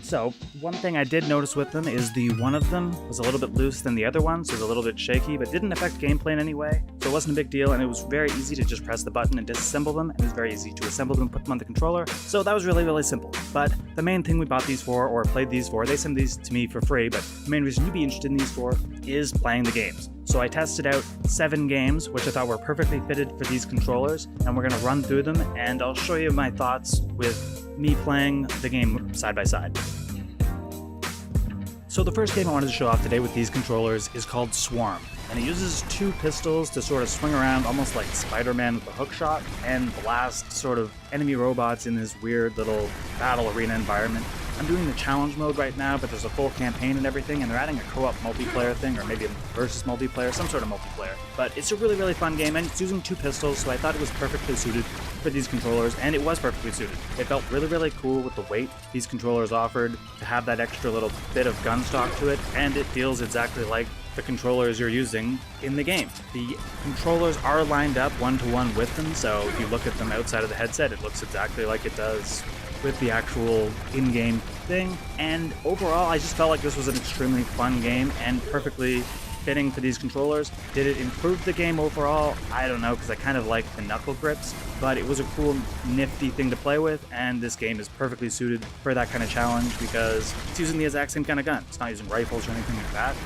So, one thing I did notice with them is one of them was a little bit loose than the other one, so it was a little bit shaky, but didn't affect gameplay in any way, so it wasn't a big deal, and it was very easy to just press the button and disassemble them, and it was very easy to assemble them and put them on the controller, so that was really simple. But the main thing we bought these for, or played these for, they sent these to me for free, but the main reason you'd be interested in these for is playing the games. So I tested out 7 games, which I thought were perfectly fitted for these controllers, and we're going to run through them, and I'll show you my thoughts with me playing the game side by side. So the first game I wanted to show off today with these controllers is called Swarm, and it uses 2 pistols to sort of swing around almost like Spider-Man with a hook shot and blast sort of enemy robots in this weird little battle arena environment. I'm doing the challenge mode right now, but there's a full campaign and everything, and they're adding a co-op multiplayer thing, or maybe a versus multiplayer, some sort of multiplayer. But it's a really fun game, and it's using 2 pistols, so I thought it was perfectly suited for these controllers, and it was perfectly suited. It felt really cool with the weight these controllers offered, to have that extra little bit of gun stock to it, and it feels exactly like the controllers you're using in the game. The controllers are lined up one-to-one with them, so if you look at them outside of the headset, it looks exactly like it does with the actual in-game thing, and overall I just felt like this was an extremely fun game and perfectly fitting for these controllers. Did it improve the game overall? I don't know, because I kind of like the knuckle grips, but it was a cool, nifty thing to play with, and this game is perfectly suited for that kind of challenge because it's using the exact same kind of gun. It's not using rifles or anything like that.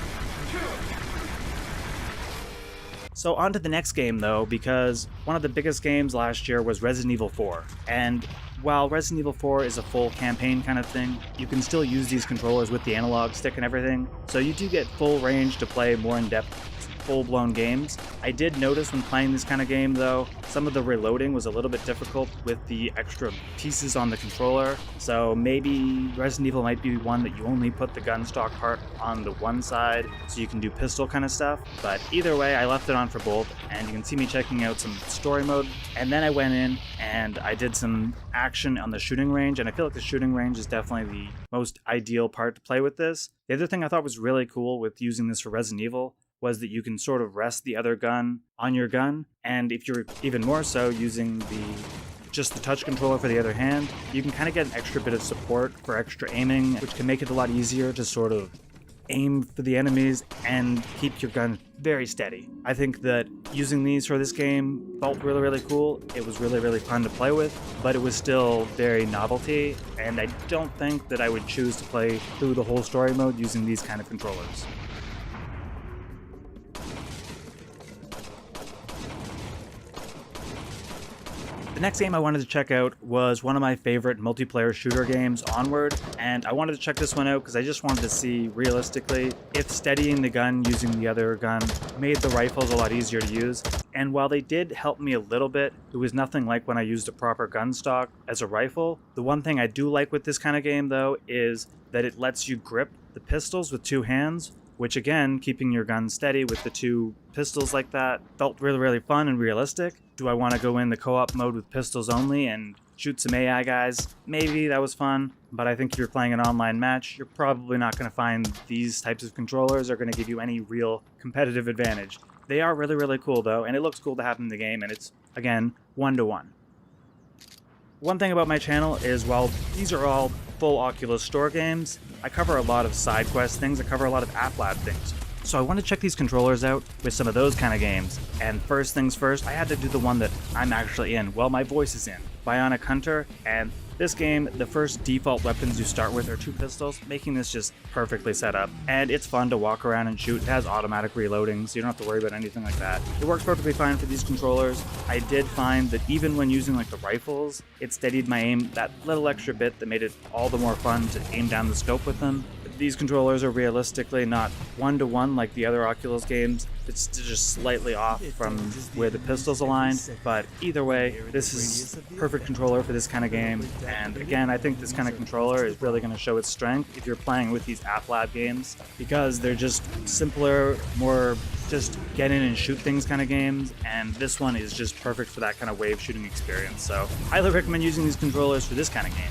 So on to the next game though, because one of the biggest games last year was Resident Evil 4, and while Resident Evil 4 is a full campaign kind of thing, you can still use these controllers with the analog stick and everything, so you do get full range to play more in-depth, full-blown games. I did notice when playing this kind of game though, some of the reloading was a little bit difficult with the extra pieces on the controller, so maybe Resident Evil might be one that you only put the gun stock part on the one side so you can do pistol kind of stuff, but either way I left it on for both, and you can see me checking out some story mode, and then I went in and I did some action on the shooting range, and I feel like the shooting range is definitely the most ideal part to play with this. The other thing I thought was really cool with using this for Resident Evil was that you can sort of rest the other gun on your gun, and if you're even more so using just the touch controller for the other hand, you can kind of get an extra bit of support for extra aiming, which can make it a lot easier to sort of aim for the enemies and keep your gun very steady. I think that using these for this game felt really cool. It was really fun to play with, but it was still very novelty, and I don't think that I would choose to play through the whole story mode using these kind of controllers. The next game I wanted to check out was one of my favorite multiplayer shooter games, Onward, and I wanted to check this one out because I just wanted to see realistically if steadying the gun using the other gun made the rifles a lot easier to use. And while they did help me a little bit, it was nothing like when I used a proper gun stock as a rifle. The one thing I do like with this kind of game though is that it lets you grip the pistols with 2 hands, which again, keeping your gun steady with the 2 pistols like that felt really fun and realistic. Do I want to go in the co-op mode with pistols only and shoot some AI guys? Maybe that was fun, but I think if you're playing an online match, you're probably not going to find these types of controllers are going to give you any real competitive advantage. They are really cool though, and it looks cool to have in the game, and it's, again, 1-to-1. One thing about my channel is while these are all full Oculus Store games, I cover a lot of side quest things, I cover a lot of app lab things. So I want to check these controllers out with some of those kind of games, and first things first, I had to do the one that I'm actually in, well my voice is in, Bionic Hunter, and this game, the first default weapons you start with are 2 pistols, making this just perfectly set up, and it's fun to walk around and shoot. It has automatic reloading, so you don't have to worry about anything like that. It works perfectly fine for these controllers. I did find that even when using like the rifles, it steadied my aim that little extra bit that made it all the more fun to aim down the scope with them. These controllers are realistically not 1-to-1 like the other Oculus games. It's just slightly off from where the pistols align, but either way, this is a perfect controller for this kind of game, and again, I think this kind of controller is really going to show its strength if you're playing with these app lab games, because they're just simpler, more just get in and shoot things kind of games, and this one is just perfect for that kind of wave shooting experience, so highly recommend using these controllers for this kind of game.